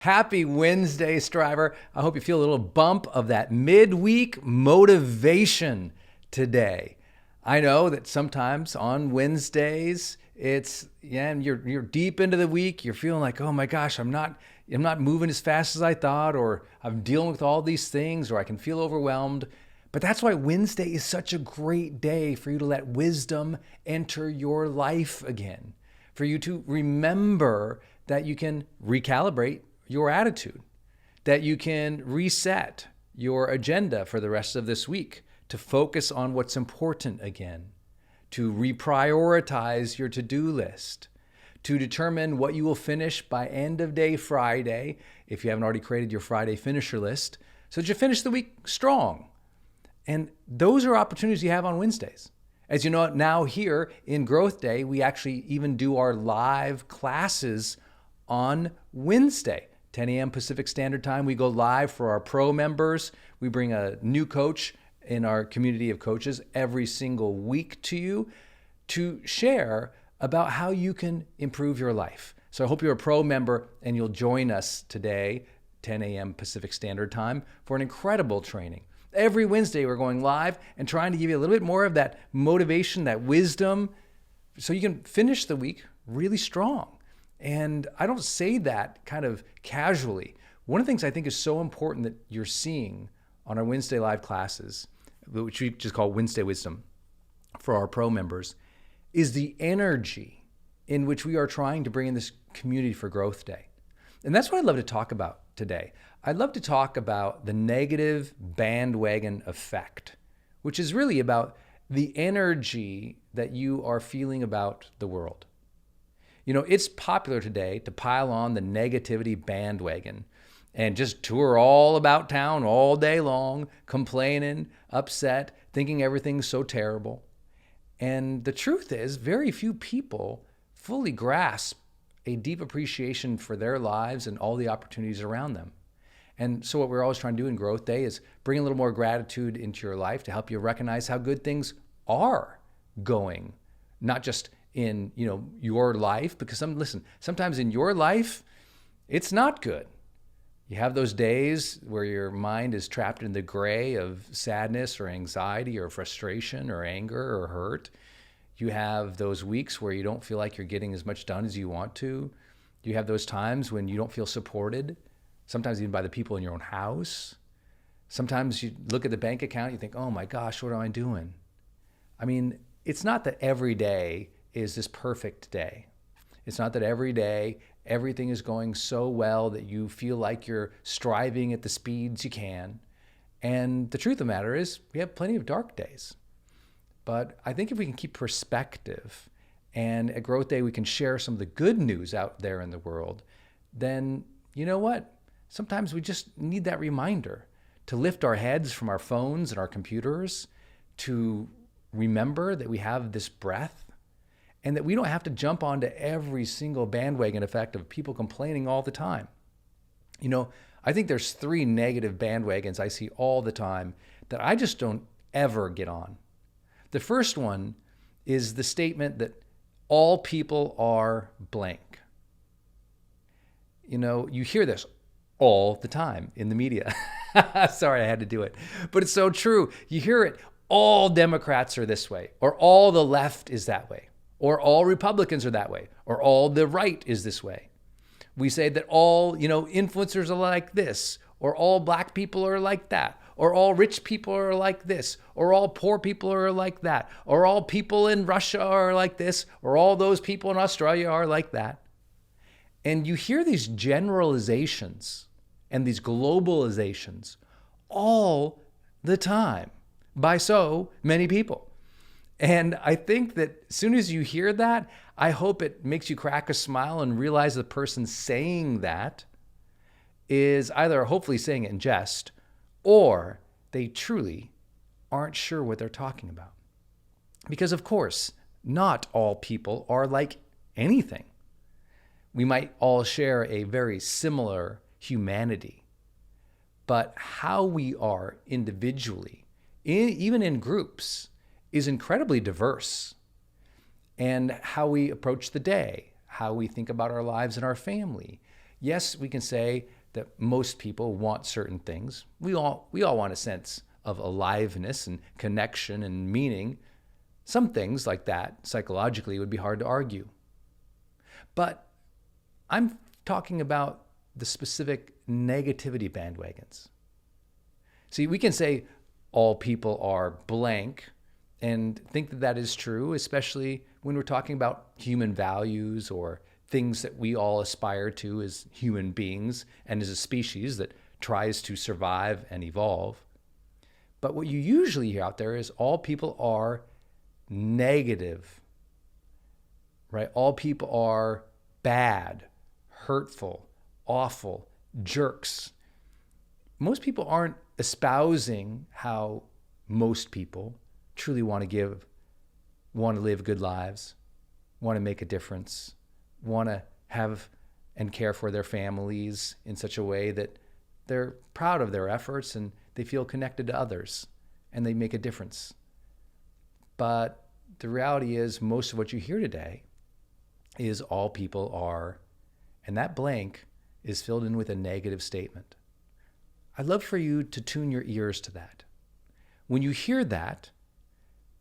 Happy Wednesday, Striver. I hope you feel a little bump of that midweek motivation today. I know that sometimes on Wednesdays, and you're deep into the week, you're feeling like, oh my gosh, I'm not moving as fast as I thought, or I'm dealing with all these things, or I can feel overwhelmed. But that's why Wednesday is such a great day for you to let wisdom enter your life again, for you to remember that you can recalibrate your attitude, that you can reset your agenda for the rest of this week to focus on what's important again, to reprioritize your to-do list, to determine what you will finish by end of day Friday, if you haven't already created your Friday finisher list, so that you finish the week strong. And those are opportunities you have on Wednesdays. As you know, now here in Growth Day, we actually even do our live classes on Wednesday. 10 a.m. Pacific Standard Time, we go live for our pro members. We bring a new coach in our community of coaches every single week to you to share about how you can improve your life. So I hope you're a pro member and you'll join us today, 10 a.m. Pacific Standard Time, for an incredible training. Every Wednesday, we're going live and trying to give you a little bit more of that motivation, that wisdom, so you can finish the week really strong. And I don't say that kind of casually. One of the things I think is so important that you're seeing on our Wednesday live classes, which we just call Wednesday Wisdom for our pro members, is the energy in which we are trying to bring in this community for Growth Day. And that's what I'd love to talk about today. I'd love to talk about the negative bandwagon effect, which is really about the energy that you are feeling about the world. You know, it's popular today to pile on the negativity bandwagon and just tour all about town all day long, complaining, upset, thinking everything's so terrible. And the truth is, very few people fully grasp a deep appreciation for their lives and all the opportunities around them. And so what we're always trying to do in Growth Day is bring a little more gratitude into your life to help you recognize how good things are going, not just in your life, because sometimes in your life it's not good. You have those days where your mind is trapped in the gray of sadness or anxiety or frustration or anger or hurt. You have those weeks where you don't feel like you're getting as much done as you want to. You have those times when you don't feel supported, sometimes even by the people in your own house. Sometimes you look at the bank account, you think, oh my gosh, what am I doing? I mean, it's not that every day is this perfect day. It's not that every day everything is going so well that you feel like you're striving at the speeds you can. And the truth of the matter is we have plenty of dark days. But I think if we can keep perspective and at Growth Day we can share some of the good news out there in the world, then you know what? Sometimes we just need that reminder to lift our heads from our phones and our computers, to remember that we have this breath, and that we don't have to jump onto every single bandwagon effect of people complaining all the time. You know, I think there's 3 negative bandwagons I see all the time that I just don't ever get on. The first one is the statement that all people are blank. You know, you hear this all the time in the media. Sorry, I had to do it. But it's so true. You hear it, all Democrats are this way, or all the left is that way, or all Republicans are that way, or all the right is this way. We say that all, influencers are like this, or all black people are like that, or all rich people are like this, or all poor people are like that, or all people in Russia are like this, or all those people in Australia are like that. And you hear these generalizations and these globalizations all the time by so many people. And I think that as soon as you hear that, I hope it makes you crack a smile and realize the person saying that is either hopefully saying it in jest, or they truly aren't sure what they're talking about. Because of course, not all people are like anything. We might all share a very similar humanity, but how we are individually, even in groups, is incredibly diverse. And how we approach the day, how we think about our lives and our family, Yes, we can say that most people want certain things. We all want a sense of aliveness and connection and meaning. Some things like that psychologically would be hard to argue. But I'm talking about the specific negativity bandwagons. See, we can say all people are blank and think that that is true, especially when we're talking about human values or things that we all aspire to as human beings and as a species that tries to survive and evolve. But what you usually hear out there is all people are negative, right? All people are bad, hurtful, awful, jerks. Most people aren't espousing how most people truly want to live good lives, want to make a difference, want to have and care for their families in such a way that they're proud of their efforts and they feel connected to others and they make a difference. But the reality is most of what you hear today is all people are, and that blank is filled in with a negative statement. I'd love for you to tune your ears to that. When you hear that,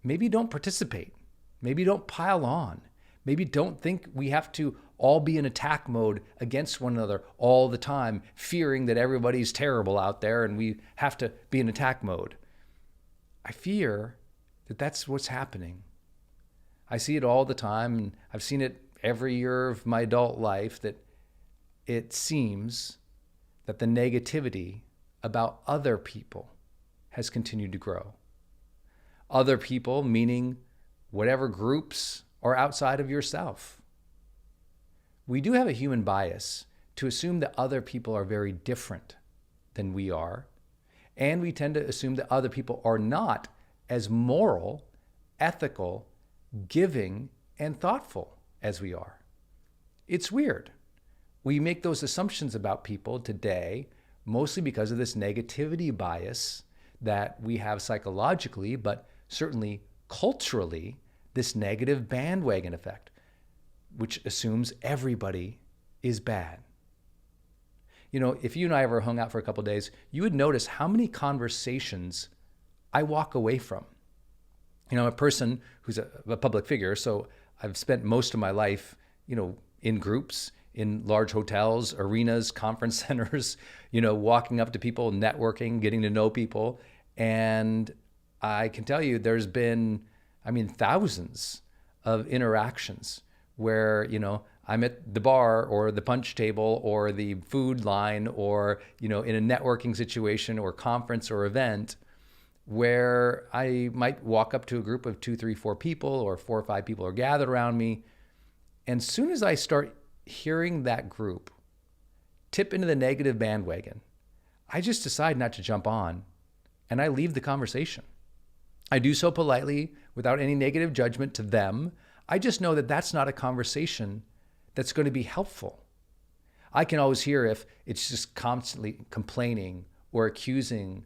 maybe don't participate. Maybe don't pile on. Maybe don't think we have to all be in attack mode against one another all the time, fearing that everybody's terrible out there and we have to be in attack mode. I fear that that's what's happening. I see it all the time, and I've seen it every year of my adult life, that it seems that the negativity about other people has continued to grow. Other people, meaning whatever groups are outside of yourself. We do have a human bias to assume that other people are very different than we are, and we tend to assume that other people are not as moral, ethical, giving, and thoughtful as we are. It's weird. We make those assumptions about people today mostly because of this negativity bias that we have psychologically, but certainly culturally, this negative bandwagon effect, which assumes everybody is bad. You know, if you and I ever hung out for a couple of days, you would notice how many conversations I walk away from. You know, I'm a person who's a public figure, so I've spent most of my life, in groups, in large hotels, arenas, conference centers, walking up to people, networking, getting to know people. And I can tell you there's been, thousands of interactions where, I'm at the bar or the punch table or the food line or, in a networking situation or conference or event where I might walk up to a group of 2, 3, 4 people, or 4 or 5 people are gathered around me. And as soon as I start hearing that group tip into the negative bandwagon, I just decide not to jump on and I leave the conversation. I do so politely without any negative judgment to them. I just know that that's not a conversation that's going to be helpful. I can always hear if it's just constantly complaining or accusing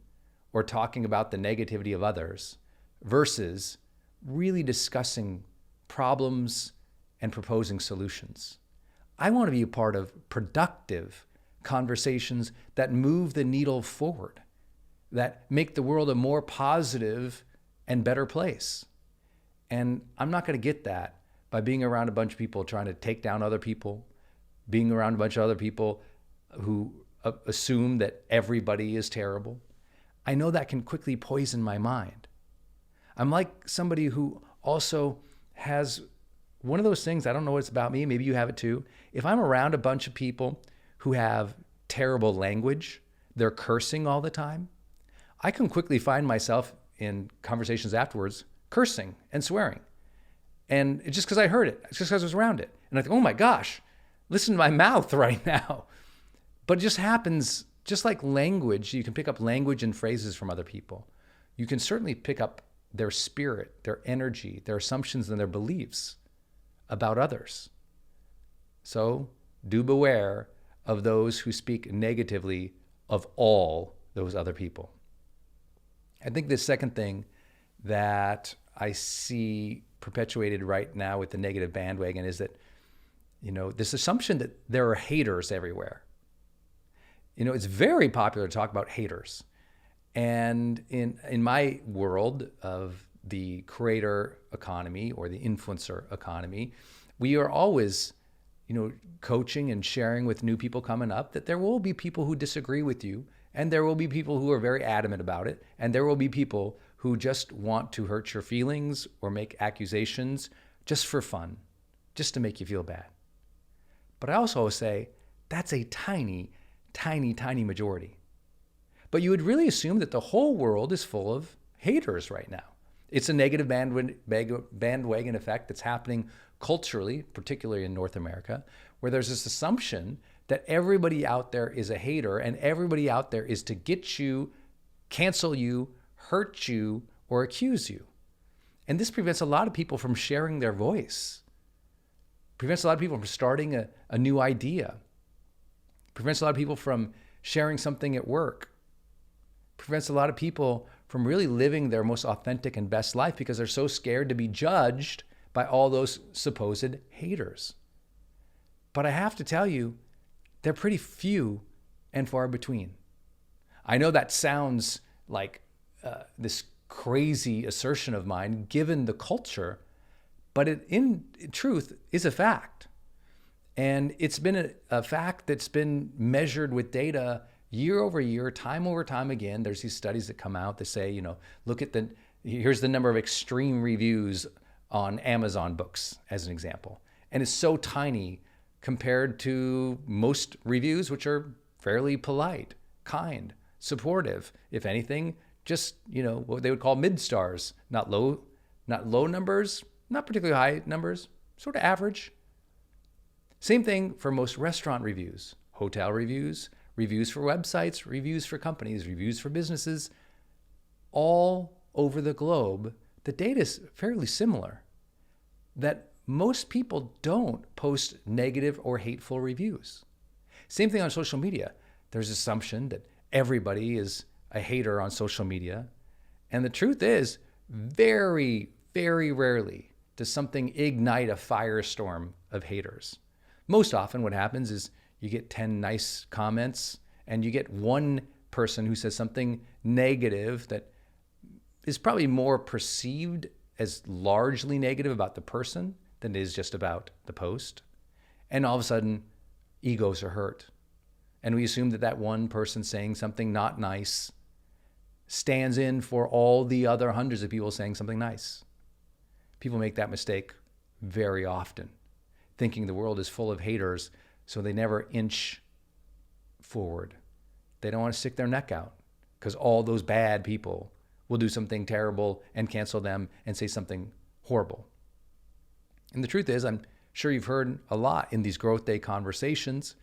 or talking about the negativity of others versus really discussing problems and proposing solutions. I want to be a part of productive conversations that move the needle forward, that make the world a more positive and better place. And I'm not going to get that by being around a bunch of people trying to take down other people, being around a bunch of other people who assume that everybody is terrible. I know that can quickly poison my mind. I'm like somebody who also has one of those things, I don't know what it's about me, maybe you have it too. If I'm around a bunch of people who have terrible language, they're cursing all the time, I can quickly find myself in conversations afterwards cursing and swearing. And it's just because I heard it, it's just because I was around it. And I think, oh my gosh, listen to my mouth right now. But it just happens, just like language, you can pick up language and phrases from other people. You can certainly pick up their spirit, their energy, their assumptions, and their beliefs about others. So do beware of those who speak negatively of all those other people. I think the second thing that I see perpetuated right now with the negative bandwagon is that, this assumption that there are haters everywhere. it's very popular to talk about haters. And in my world of the creator economy or the influencer economy, we are always, coaching and sharing with new people coming up that there will be people who disagree with you, and there will be people who are very adamant about it, and there will be people who just want to hurt your feelings or make accusations just for fun, just to make you feel bad. But I also say that's a tiny, tiny, tiny majority. But you would really assume that the whole world is full of haters right now. It's a negative bandwagon effect that's happening culturally, particularly in North America, where there's this assumption that everybody out there is a hater and everybody out there is to get you, cancel you, hurt you, or accuse you. And this prevents a lot of people from sharing their voice. Prevents a lot of people from starting a new idea. Prevents a lot of people from sharing something at work. Prevents a lot of people from really living their most authentic and best life because they're so scared to be judged by all those supposed haters. But I have to tell you, they're pretty few and far between. I know that sounds like this crazy assertion of mine given the culture, but it in truth is a fact. And it's been a fact that's been measured with data year over year, time over time again. There's these studies that come out that say, look at here's the number of extreme reviews on Amazon books as an example. And it's so tiny compared to most reviews, which are fairly polite, kind, supportive. If anything, just, what they would call mid-stars, not low numbers, not particularly high numbers, sort of average. Same thing for most restaurant reviews, hotel reviews, reviews for websites, reviews for companies, reviews for businesses. All over the globe, the data is fairly similar, that most people don't post negative or hateful reviews. Same thing on social media. There's assumption that everybody is a hater on social media. And the truth is, very, very rarely does something ignite a firestorm of haters. Most often what happens is you get 10 nice comments and you get one person who says something negative that is probably more perceived as largely negative about the person than it is just about the post. And all of a sudden, egos are hurt. And we assume that one person saying something not nice stands in for all the other hundreds of people saying something nice. People make that mistake very often, thinking the world is full of haters, so they never inch forward. They don't want to stick their neck out because all those bad people will do something terrible and cancel them and say something horrible. And the truth is, I'm sure you've heard a lot in these Growth Day conversations,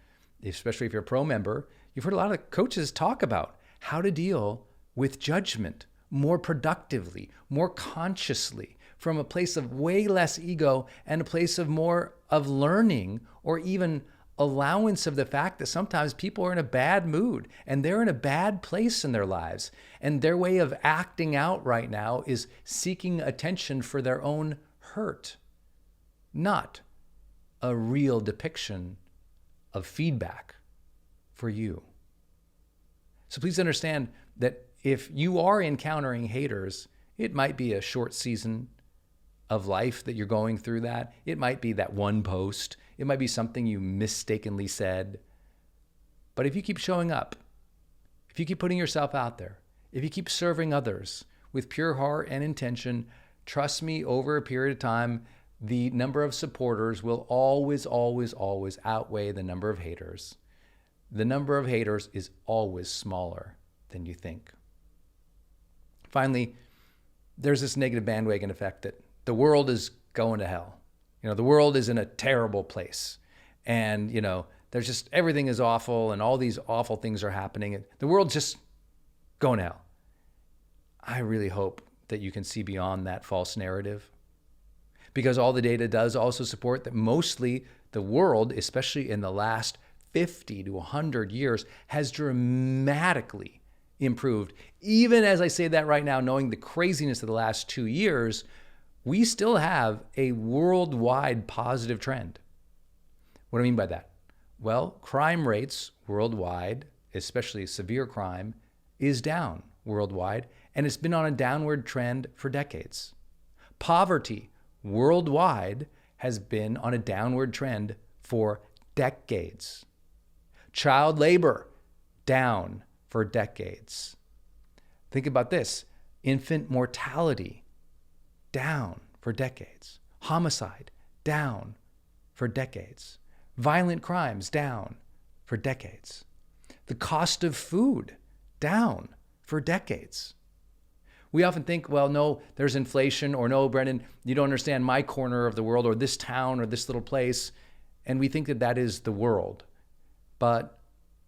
especially if you're a pro member, you've heard a lot of coaches talk about how to deal with judgment more productively, more consciously, from a place of way less ego and a place of more of learning or even allowance of the fact that sometimes people are in a bad mood and they're in a bad place in their lives. And their way of acting out right now is seeking attention for their own hurt, not a real depiction of feedback for you. So please understand that if you are encountering haters, it might be a short season of life that you're going through that. It might be that one post. It might be something you mistakenly said. But if you keep showing up, if you keep putting yourself out there, if you keep serving others with pure heart and intention, trust me, over a period of time, the number of supporters will always, always, always outweigh the number of haters. The number of haters is always smaller than you think. Finally, there's this negative bandwagon effect that the world is going to hell. The world is in a terrible place. And, there's just everything is awful and all these awful things are happening. The world's just going to hell. I really hope that you can see beyond that false narrative, because all the data does also support that mostly the world, especially in the last 50 to 100 years, has dramatically improved. Even as I say that right now, knowing the craziness of the last 2 years, we still have a worldwide positive trend. What do I mean by that? Well, crime rates worldwide especially severe crime, is down worldwide, and it's been on a downward trend for decades. Poverty worldwide has been on a downward trend for decades. Child labor down for decades. Think about this. Infant mortality down for decades. Homicide down for decades. Violent crimes down for decades. The cost of food down for decades. We often think, well, no, there's inflation, or no, Brendan, you don't understand my corner of the world, or this town, or this little place. And we think that that is the world. But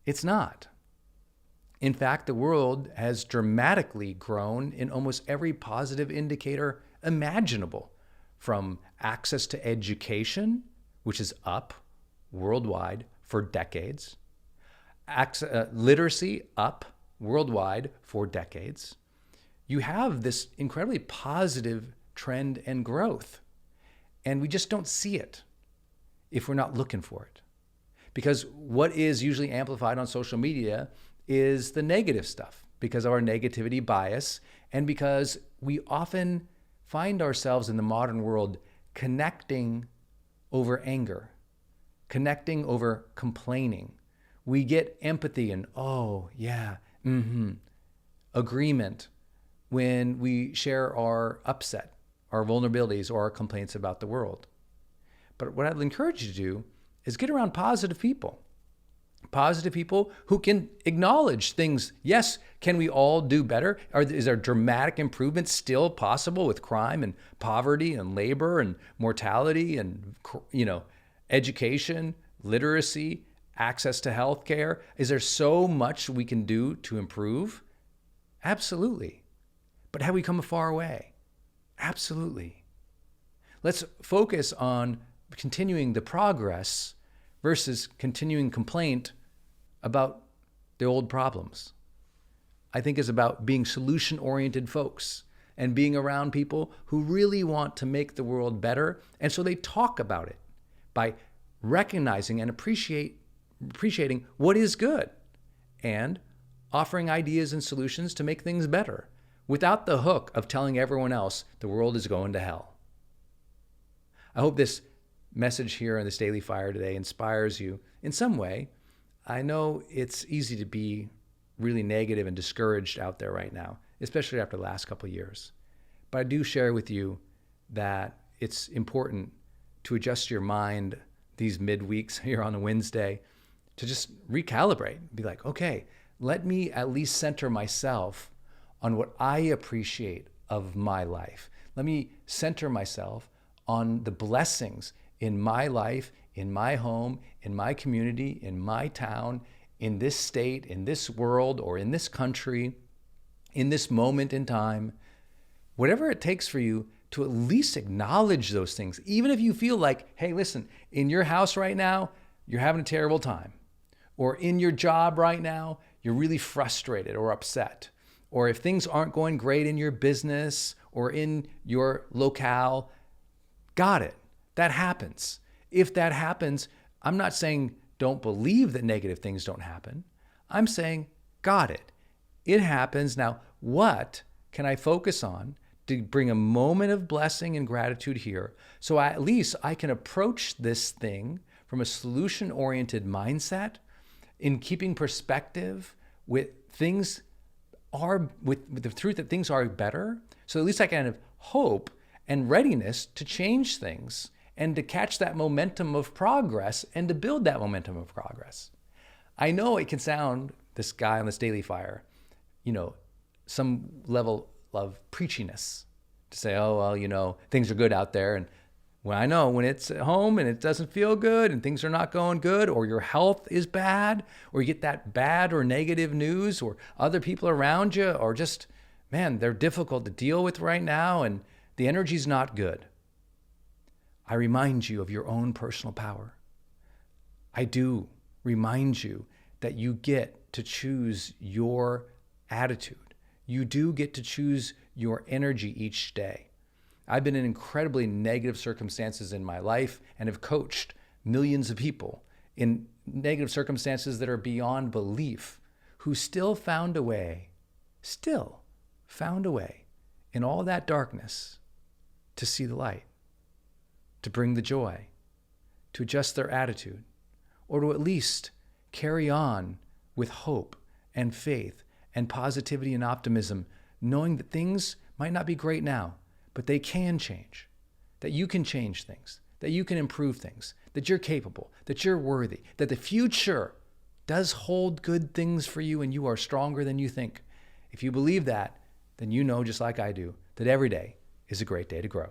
it's not. In fact, the world has dramatically grown in almost every positive indicator imaginable, from access to education, which is up worldwide for decades, literacy up worldwide for decades. You have this incredibly positive trend and growth, and we just don't see it if we're not looking for it. Because what is usually amplified on social media is the negative stuff, because of our negativity bias, and because we often find ourselves in the modern world connecting over anger, connecting over complaining. We get empathy and, oh, yeah, agreement when we share our upset, our vulnerabilities, or our complaints about the world. But what I'd encourage you to do is get around positive people who can acknowledge things. Yes, can we all do better? Is there dramatic improvement still possible with crime and poverty and labor and mortality and, education, literacy, access to health care? Is there so much we can do to improve? Absolutely. But have we come a far way? Absolutely. Let's focus on continuing the progress versus continuing complaint about the old problems. I think it's about being solution-oriented folks and being around people who really want to make the world better. And so they talk about it by recognizing and appreciating what is good and offering ideas and solutions to make things better without the hook of telling everyone else the world is going to hell. I hope this message here in this Daily Fire today inspires you in some way. I know it's easy to be really negative and discouraged out there right now, especially after the last couple of years. But I do share with you that it's important to adjust your mind these midweeks here on a Wednesday to just recalibrate, be like, okay, let me at least center myself on what I appreciate of my life. Let me center myself on the blessings in my life, in my home, in my community, in my town, in this state, in this world, or in this country, in this moment in time. Whatever it takes for you to at least acknowledge those things, even if you feel like, hey, listen, in your house right now, you're having a terrible time. Or in your job right now, you're really frustrated or upset. Or if things aren't going great in your business or in your locale, got it. That happens. If that happens, I'm not saying don't believe that negative things don't happen. I'm saying, got it. It happens. Now, what can I focus on to bring a moment of blessing and gratitude here so at least I can approach this thing from a solution-oriented mindset in keeping perspective with things with the truth that things are better, so at least I can have hope and readiness to change things and to catch that momentum of progress and to build that momentum of progress. I know it can sound, this guy on this Daily Fire, some level of preachiness to say, oh, well, things are good out there. And when I know when it's at home and it doesn't feel good and things are not going good, or your health is bad, or you get that bad or negative news, or other people around you, or just, man, they're difficult to deal with right now and the energy's not good. I remind you of your own personal power. I do remind you that you get to choose your attitude. You do get to choose your energy each day. I've been in incredibly negative circumstances in my life and have coached millions of people in negative circumstances that are beyond belief. who still found a way in all that darkness to see the light, to bring the joy, to adjust their attitude, or to at least carry on with hope and faith and positivity and optimism, knowing that things might not be great now, but they can change, that you can change things, that you can improve things, that you're capable, that you're worthy, that the future does hold good things for you and you are stronger than you think. If you believe that, then you know, just like I do, that every day is a great day to grow.